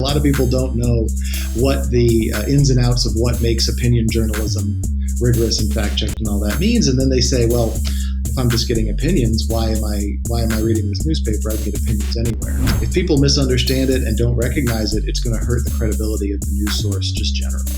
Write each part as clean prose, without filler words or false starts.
lot of people don't know what the ins and outs of what makes opinion journalism rigorous and fact-checked and all that means. And then they say, well, if I'm just getting opinions, why am I reading this newspaper? I can get opinions anywhere. If people misunderstand it and don't recognize it, it's going to hurt the credibility of the news source just generally.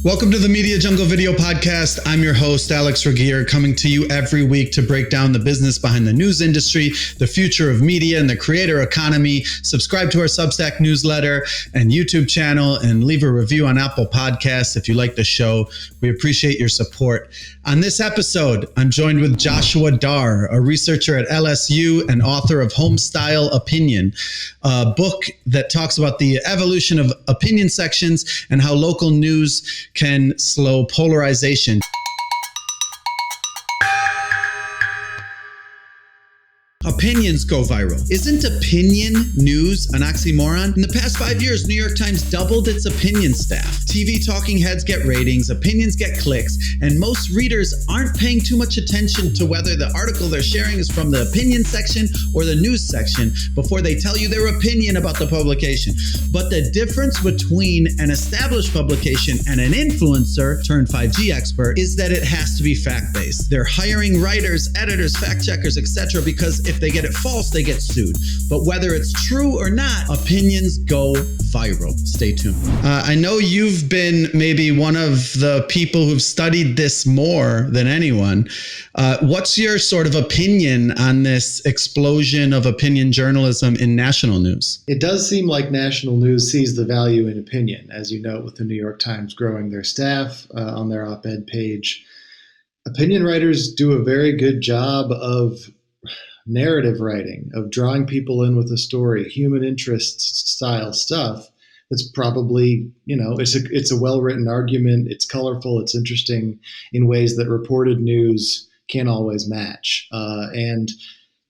Welcome to the Media Jungle Video Podcast. I'm your host, Alex Ragir, coming to you every week to break down the business behind the news industry, the future of media, and the creator economy. Subscribe to our Substack newsletter and YouTube channel, and leave a review on Apple Podcasts if you like the show. We appreciate your support. On this episode, I'm joined with Joshua Darr, a researcher at LSU and author of Homestyle Opinion, a book that talks about the evolution of opinion sections and how local news can slow polarization. Opinions go viral. Isn't opinion news an oxymoron? In the past 5 years, New York Times doubled its opinion staff. TV talking heads get ratings, opinions get clicks, and most readers aren't paying too much attention to whether the article they're sharing is from the opinion section or the news section before they tell you their opinion about the publication. But the difference between an established publication and an influencer turned 5G expert is that it has to be fact-based. They're hiring writers, editors, fact-checkers, etc. because if they get it false, they get sued. But whether it's true or not, opinions go viral. Stay tuned. I know you've been maybe one of the people who've studied this more than anyone. What's your sort of opinion on this explosion of opinion journalism in national news? It does seem like national news sees the value in opinion, as you note with the New York Times growing their staff on their op-ed page. Opinion writers do a very good job of narrative writing, of drawing people in with a story, human interest style stuff. That's probably, it's a well-written argument. It's colorful. It's interesting in ways that reported news can't always match. And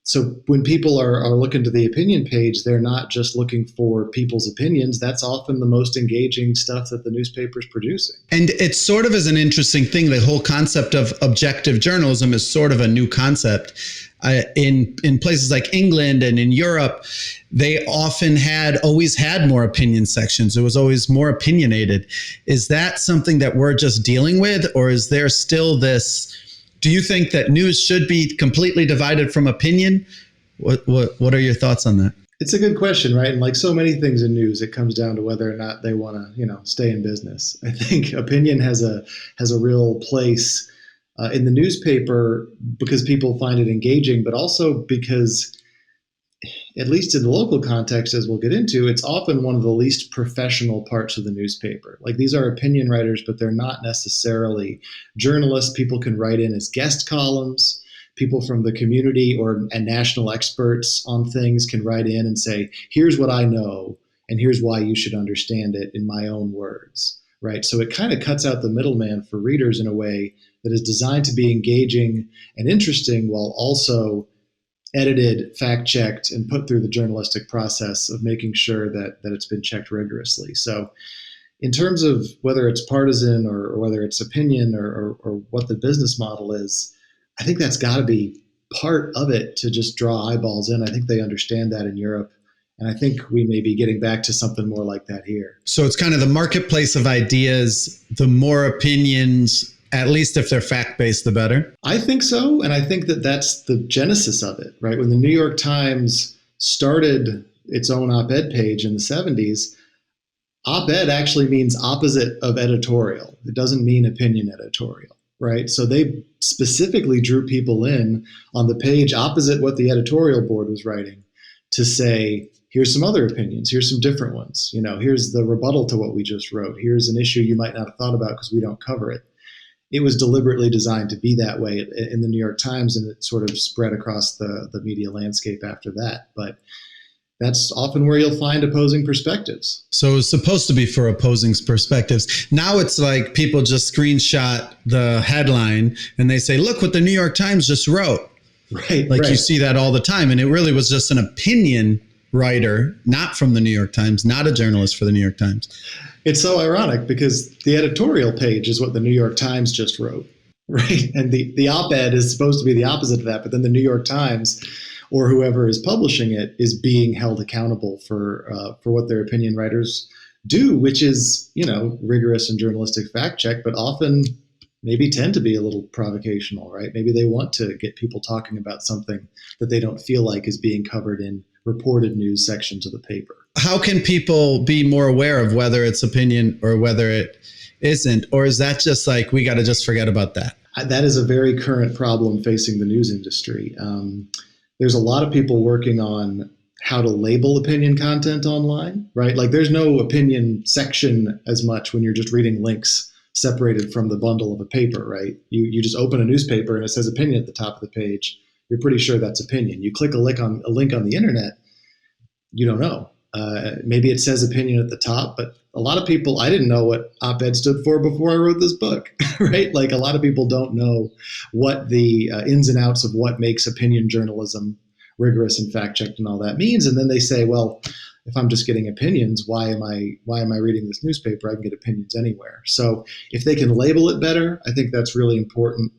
so when people are looking to the opinion page, they're not just looking for people's opinions. That's often the most engaging stuff that the newspaper's producing. And it sort of is an interesting thing. The whole concept of objective journalism is sort of a new concept. In places like England and in Europe, they often always had more opinion sections. It was always more opinionated. Is that something that we're just dealing with, or is there still this? Do you think that news should be completely divided from opinion? What are your thoughts on that? It's a good question, right? And like so many things in news, it comes down to whether or not they want to, stay in business. I think opinion has a real place in the newspaper because people find it engaging, but also because, at least in the local context, as we'll get into, it's often one of the least professional parts of the newspaper. Like, these are opinion writers, but they're not necessarily journalists. People can write in as guest columns. People from the community and national experts on things can write in and say, here's what I know, and here's why you should understand it in my own words, right? So it kind of cuts out the middleman for readers in a way that is designed to be engaging and interesting while also edited, fact-checked, and put through the journalistic process of making sure that it's been checked rigorously. So in terms of whether it's partisan or whether it's opinion or what the business model is, I think that's got to be part of it to just draw eyeballs in. I think they understand that in Europe. And I think we may be getting back to something more like that here. So it's kind of the marketplace of ideas. The more opinions, at least if they're fact-based, the better? I think so. And I think that that's the genesis of it, right? When the New York Times started its own op-ed page in the 70s, op-ed actually means opposite of editorial. It doesn't mean opinion editorial, right? So they specifically drew people in on the page opposite what the editorial board was writing to say, here's some other opinions. Here's some different ones. Here's the rebuttal to what we just wrote. Here's an issue you might not have thought about because we don't cover it. It was deliberately designed to be that way in the New York Times, and it sort of spread across the media landscape after that. But that's often where you'll find opposing perspectives. So it's supposed to be for opposing perspectives. Now it's like people just screenshot the headline and they say, look what the New York Times just wrote. Right. You see that all the time. And it really was just an opinion writer, not from the New York Times, not a journalist for the New York Times. It's so ironic because the editorial page is what the New York Times just wrote, right? And the op-ed is supposed to be the opposite of that, but then the New York Times or whoever is publishing it is being held accountable for what their opinion writers do, which is, rigorous and journalistic fact check, but often maybe tend to be a little provocational, right? Maybe they want to get people talking about something that they don't feel like is being covered in reported news sections of the paper. How can people be more aware of whether it's opinion or whether it isn't? Or is that just like, we got to just forget about that? That is a very current problem facing the news industry. There's a lot of people working on how to label opinion content online, right? Like there's no opinion section as much when you're just reading links separated from the bundle of a paper, right? You just open a newspaper and it says opinion at the top of the page. You're pretty sure that's opinion. You click a link on the internet, you don't know. Maybe it says opinion at the top, but a lot of people, I didn't know what OpEd stood for before I wrote this book, right? Like a lot of people don't know what the ins and outs of what makes opinion journalism rigorous and fact-checked and all that means. And then they say, well, if I'm just getting opinions, why am I reading this newspaper? I can get opinions anywhere. So if they can label it better, I think that's really important.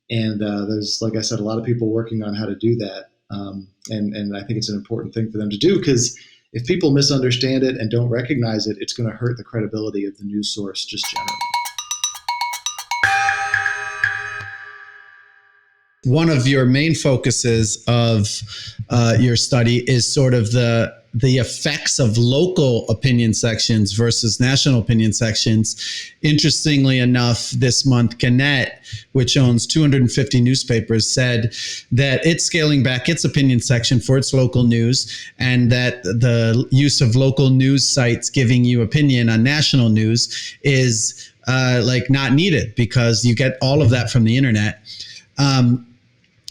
And there's, like I said, a lot of people working on how to do that. And I think it's an important thing for them to do, because if people misunderstand it and don't recognize it, it's going to hurt the credibility of the news source just generally. One of your main focuses of your study is sort of the effects of local opinion sections versus national opinion sections. Interestingly enough, this month, Gannett, which owns 250 newspapers, said that it's scaling back its opinion section for its local news, and that the use of local news sites giving you opinion on national news is not needed, because you get all of that from the internet.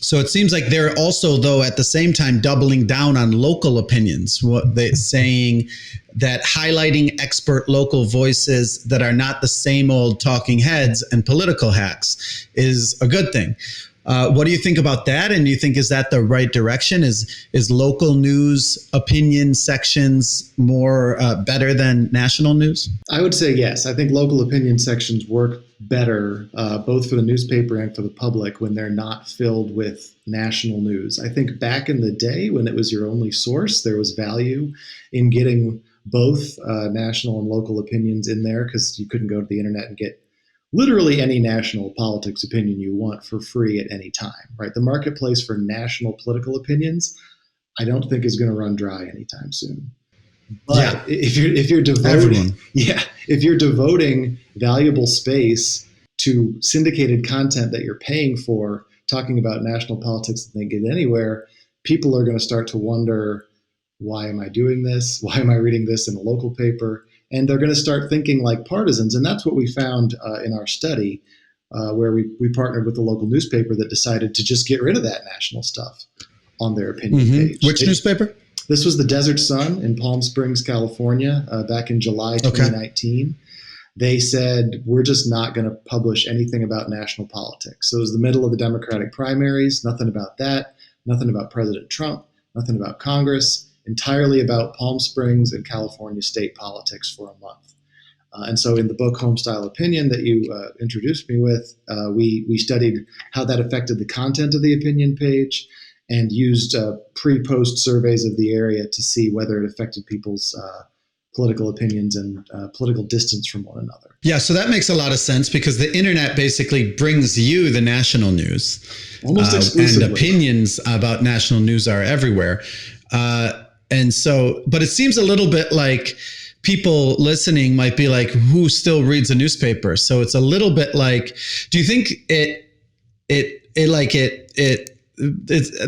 So it seems like they're also, though, at the same time doubling down on local opinions, what they're saying that highlighting expert local voices that are not the same old talking heads and political hacks is a good thing. What do you think about that? And do you think, is that the right direction? Is local news opinion sections more better than national news? I would say yes. I think local opinion sections work better, both for the newspaper and for the public, when they're not filled with national news. I think back in the day, when it was your only source, there was value in getting both national and local opinions in there, because you couldn't go to the internet and get literally any national politics opinion you want for free at any time, right? The marketplace for national political opinions, I don't think is going to run dry anytime soon. But if you're devoting valuable space to syndicated content that you're paying for, talking about national politics that they get anywhere, people are going to start to wonder, why am I doing this? Why am I reading this in a local paper? And they're going to start thinking like partisans. And that's what we found in our study, where we partnered with the local newspaper that decided to just get rid of that national stuff on their opinion page. Which newspaper? This was the Desert Sun in Palm Springs, California, back in July 2019. They said, we're just not going to publish anything about national politics. So it was the middle of the Democratic primaries, nothing about that, nothing about President Trump, nothing about Congress, entirely about Palm Springs and California state politics for a month. And so in the book Homestyle Opinion that you introduced me with, we studied how that affected the content of the opinion page, and used pre-post surveys of the area to see whether it affected people's political opinions and political distance from one another. Yeah, so that makes a lot of sense, because the internet basically brings you the national news. Almost exclusively. And opinions about national news are everywhere. And so, but it seems a little bit like people listening might be like, who still reads a newspaper? So it's a little bit like, do you think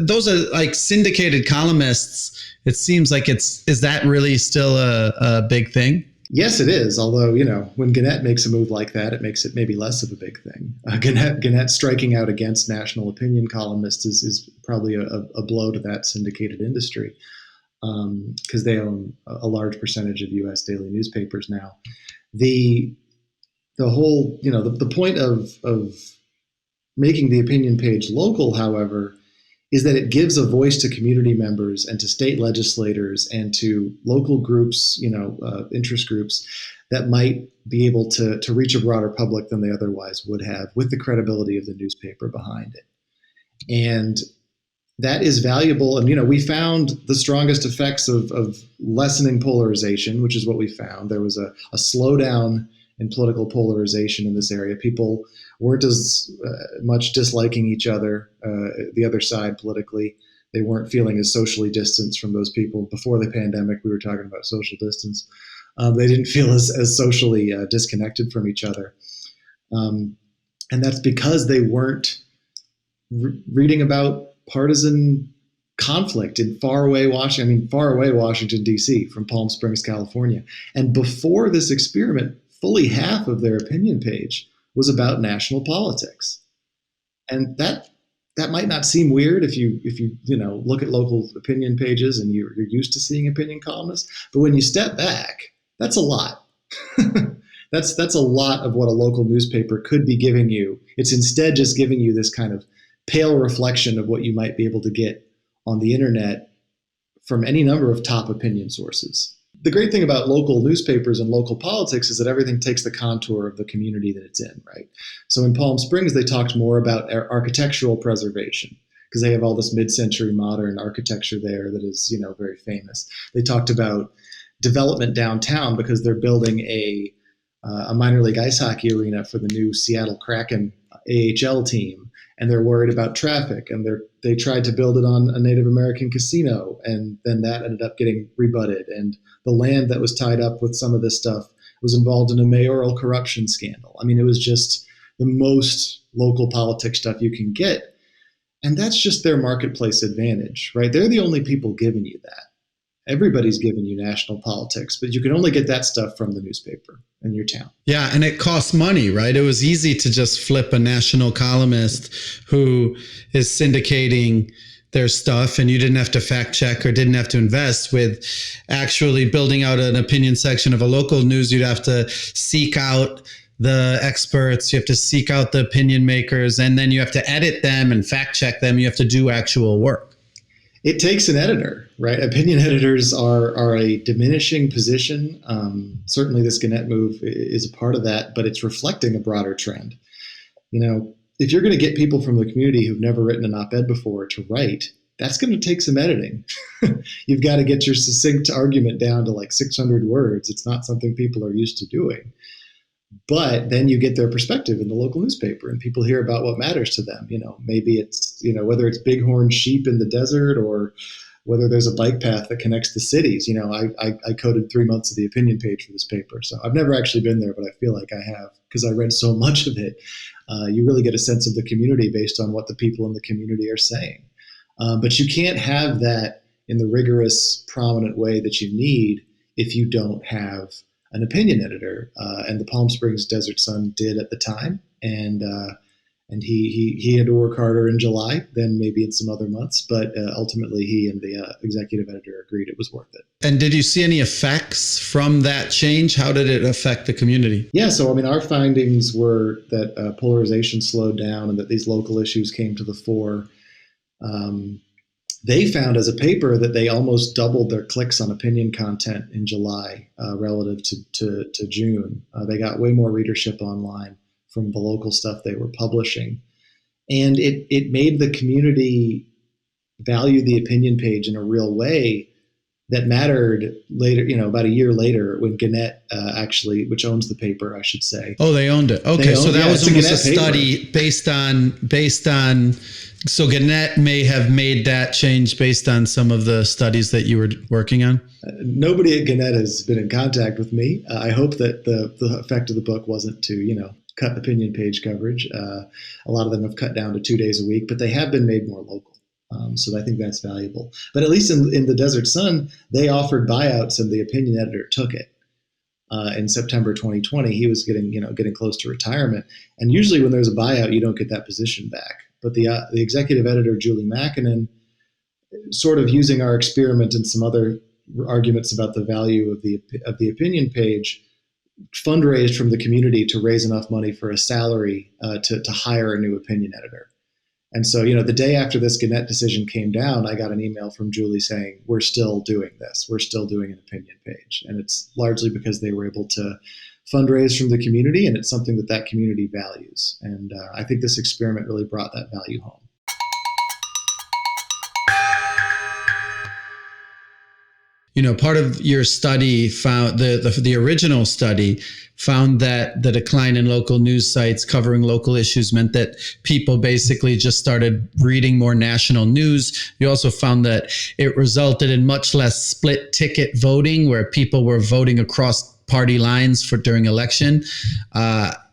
those are like syndicated columnists? It seems like is that really still a big thing? Yes, it is. Although, when Gannett makes a move like that, it makes it maybe less of a big thing. Gannett striking out against national opinion columnists is probably a blow to that syndicated industry, because they own a large percentage of U.S. daily newspapers now. The whole, the point of making the opinion page local, however, is that it gives a voice to community members and to state legislators and to local groups, interest groups that might be able to reach a broader public than they otherwise would have, with the credibility of the newspaper behind it. And that is valuable. And, we found the strongest effects of lessening polarization, which is what we found. There was a slowdown in political polarization in this area. People weren't as much disliking each other, the other side politically. They weren't feeling as socially distanced from those people. Before the pandemic, we were talking about social distance. They didn't feel as socially disconnected from each other. And that's because they weren't reading about partisan conflict in faraway Washington, D.C., from Palm Springs, California. And before this experiment, fully half of their opinion page was about national politics. And that might not seem weird if you look at local opinion pages and you're used to seeing opinion columnists. But when you step back, that's a lot. That's a lot of what a local newspaper could be giving you. It's instead just giving you this kind of pale reflection of what you might be able to get on the internet from any number of top opinion sources. The great thing about local newspapers and local politics is that everything takes the contour of the community that it's in, right? So in Palm Springs, they talked more about architectural preservation because they have all this mid-century modern architecture there that is, very famous. They talked about development downtown because they're building a minor league ice hockey arena for the new Seattle Kraken AHL team. And they're worried about traffic, and they tried to build it on a Native American casino, and then that ended up getting rebutted. And the land that was tied up with some of this stuff was involved in a mayoral corruption scandal. I mean, it was just the most local politics stuff you can get. And that's just their marketplace advantage, right? They're the only people giving you that. Everybody's giving you national politics, but you can only get that stuff from the newspaper in your town. Yeah, and it costs money, right? It was easy to just flip a national columnist who is syndicating their stuff, and you didn't have to fact check or didn't have to invest. With actually building out an opinion section of a local news, you'd have to seek out the experts, you have to seek out the opinion makers, and then you have to edit them and fact check them. You have to do actual work. It takes an editor, right? Opinion editors are a diminishing position. Certainly this Gannett move is a part of that, but it's reflecting a broader trend. If you're going to get people from the community who've never written an op-ed before to write, that's going to take some editing. You've got to get your succinct argument down to like 600 words. It's not something people are used to doing. But then you get their perspective in the local newspaper, and people hear about what matters to them. Maybe it's, whether it's bighorn sheep in the desert or whether there's a bike path that connects the cities. I coded 3 months of the opinion page for this paper. So I've never actually been there, but I feel like I have because I read so much of it. You really get a sense of the community based on what the people in the community are saying. But you can't have that in the rigorous, prominent way that you need if you don't have an opinion editor, and the Palm Springs Desert Sun did at the time, and he had to work harder in July than maybe in some other months, but ultimately he and the executive editor agreed it was worth it. And did you see any effects from that change? How did it affect the community? Yeah, so our findings were that polarization slowed down and that these local issues came to the fore. They found as a paper that they almost doubled their clicks on opinion content in July relative to June. They got way more readership online from the local stuff they were publishing. And it made the community value the opinion page in a real way that mattered later, about a year later when Gannett actually, which owns the paper, I should say. Oh, they owned it. Okay, so that was almost a study based on. So Gannett may have made that change based on some of the studies that you were working on? Nobody at Gannett has been in contact with me. I hope that the effect of the book wasn't to, cut opinion page coverage. A lot of them have cut down to 2 days a week, but they have been made more local. So I think that's valuable. But at least in the Desert Sun, they offered buyouts and the opinion editor took it. In September 2020, he was getting close to retirement. And usually when there's a buyout, you don't get that position back. But the executive editor, Julie Makinen, sort of using our experiment and some other arguments about the value of the opinion page, fundraised from the community to raise enough money for a salary to hire a new opinion editor. And so, the day after this Gannett decision came down, I got an email from Julie saying, we're still doing this. We're still doing an opinion page. And it's largely because they were able to fundraise from the community, and it's something that community values. And I think this experiment really brought that value home. Part of your study found the original study found that the decline in local news sites covering local issues meant that people basically just started reading more national news. You also found that it resulted in much less split ticket voting, where people were voting across party lines during election.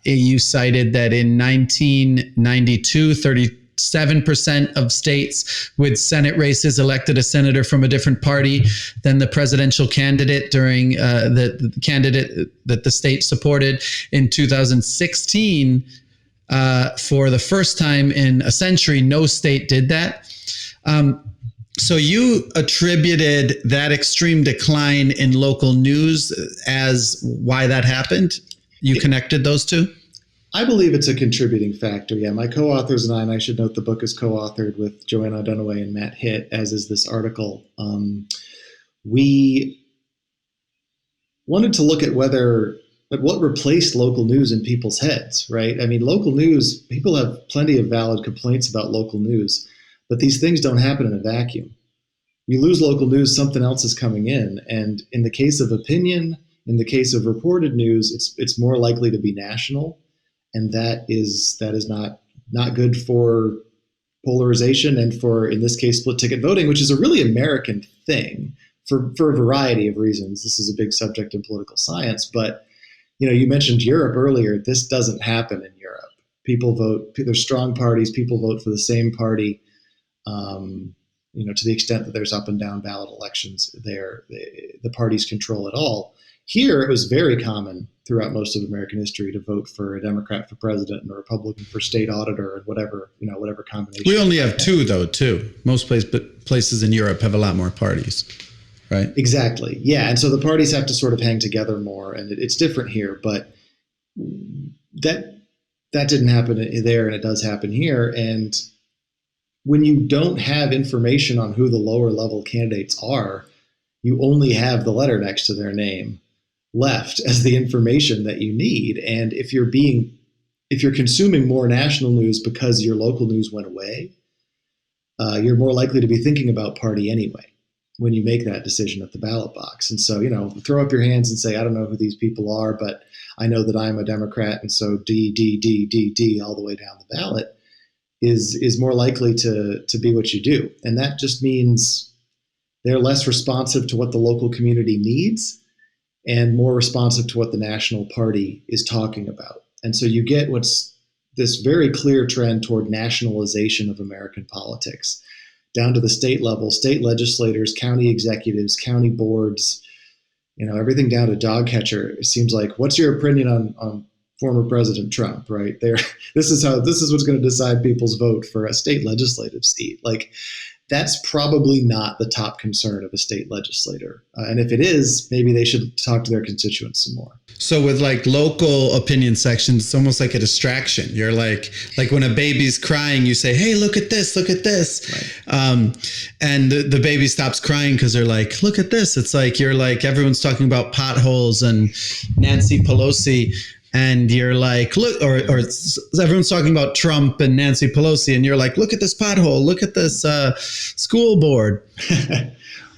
You cited that in 1992, 37% of states with Senate races elected a senator from a different party than the presidential candidate during the candidate that the state supported. In 2016, for the first time in a century, no state did that. So you attributed that extreme decline in local news as why that happened? You connected those two? I believe it's a contributing factor. Yeah, my co-authors and I should note the book is co-authored with Joanna Dunaway and Matt Hitt, as is this article. We wanted to look at what replaced local news in people's heads, right? I mean, local news, people have plenty of valid complaints about local news, but these things don't happen in a vacuum. You lose local news, something else is coming in. And in the case of opinion, in the case of reported news, it's more likely to be national. And that is not good for polarization and for, in this case, split ticket voting, which is a really American thing for a variety of reasons. This is a big subject in political science. But, you mentioned Europe earlier. This doesn't happen in Europe. People vote, there's strong parties, people vote for the same party. To the extent that there's up and down ballot elections there, the parties control it all. Here, it was very common throughout most of American history to vote for a Democrat for president and a Republican for state auditor, and whatever combination. We only have two, though, too. Most places in Europe have a lot more parties, right? Exactly. Yeah. And so the parties have to sort of hang together more, and it's different here. But that didn't happen there, and it does happen here. And when you don't have information on who the lower level candidates are, you only have the letter next to their name left as the information that you need. And if you're consuming more national news because your local news went away, you're more likely to be thinking about party anyway when you make that decision at the ballot box. And so, throw up your hands and say, I don't know who these people are, but I know that I'm a Democrat, and so D all the way down the ballot is more likely to be what you do. And that just means they're less responsive to what the local community needs and more responsive to what the national party is talking about. And so you get what's this very clear trend toward nationalization of American politics, down to the state level, state legislators, county executives, county boards, everything down to dog catcher. It seems like, what's your opinion on former President Trump, right? This is what's going to decide people's vote for a state legislative seat. Like, that's probably not the top concern of a state legislator. And if it is, maybe they should talk to their constituents some more. So with local opinion sections, it's almost like a distraction. You're like when a baby's crying, you say, hey, look at this. Right. And the baby stops crying because they're like, look at this. It's like, everyone's talking about potholes and Nancy Pelosi. And you're like, look, or everyone's talking about Trump and Nancy Pelosi, and you're like, look at this pothole, look at this school board.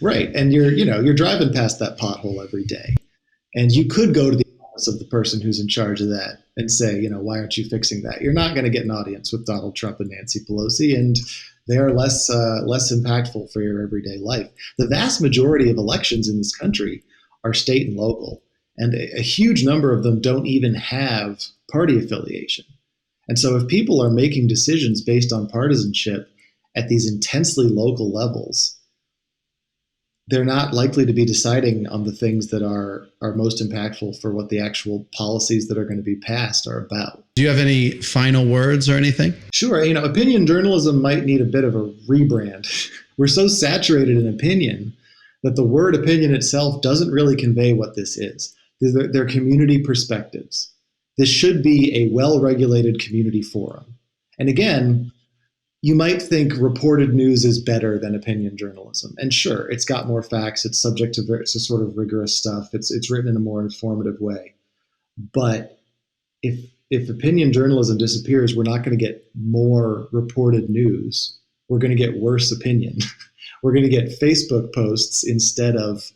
Right. And you're driving past that pothole every day. And you could go to the office of the person who's in charge of that and say, why aren't you fixing that? You're not going to get an audience with Donald Trump and Nancy Pelosi, and they are less impactful for your everyday life. The vast majority of elections in this country are state and local. And a huge number of them don't even have party affiliation. And so if people are making decisions based on partisanship at these intensely local levels, they're not likely to be deciding on the things that are most impactful for what the actual policies that are going to be passed are about. Do you have any final words or anything? Sure. Opinion journalism might need a bit of a rebrand. We're so saturated in opinion that the word opinion itself doesn't really convey what this is. They're community perspectives. This should be a well-regulated community forum. And again, you might think reported news is better than opinion journalism. And sure, it's got more facts. It's subject to sort of rigorous stuff. It's written in a more informative way. But if opinion journalism disappears, we're not going to get more reported news. We're going to get worse opinion. We're going to get Facebook posts instead of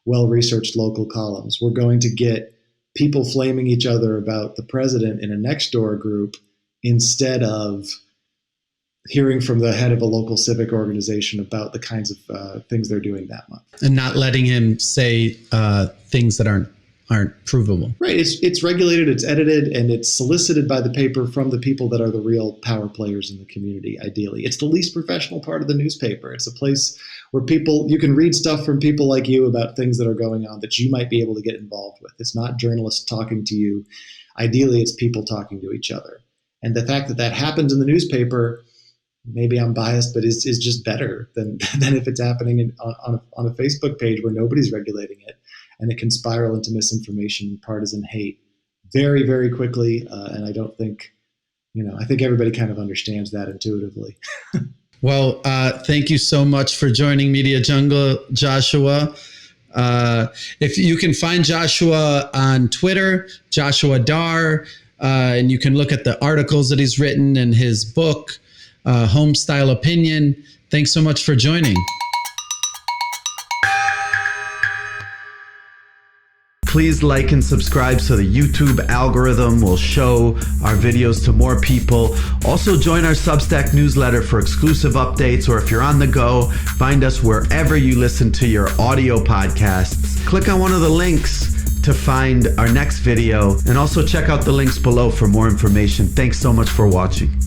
well-researched local columns. We're going to get people flaming each other about the president in a Nextdoor group instead of hearing from the head of a local civic organization about the kinds of things they're doing that month. And not letting him say things that aren't provable. Right. It's regulated, it's edited, and it's solicited by the paper from the people that are the real power players in the community, ideally. It's the least professional part of the newspaper. It's a place where you can read stuff from people like you about things that are going on that you might be able to get involved with. It's not journalists talking to you. Ideally, it's people talking to each other. And the fact that that happens in the newspaper, maybe I'm biased, but is just better than if it's happening on a Facebook page where nobody's regulating it. And it can spiral into misinformation and partisan hate very, very quickly. And I don't think, I think everybody kind of understands that intuitively. Well, thank you so much for joining Media Jungle, Joshua. If you can find Joshua on Twitter, Joshua Darr, and you can look at the articles that he's written in his book, Homestyle Opinion. Thanks so much for joining. Please like and subscribe so the YouTube algorithm will show our videos to more people. Also join our Substack newsletter for exclusive updates, or if you're on the go, find us wherever you listen to your audio podcasts. Click on one of the links to find our next video, and also check out the links below for more information. Thanks so much for watching.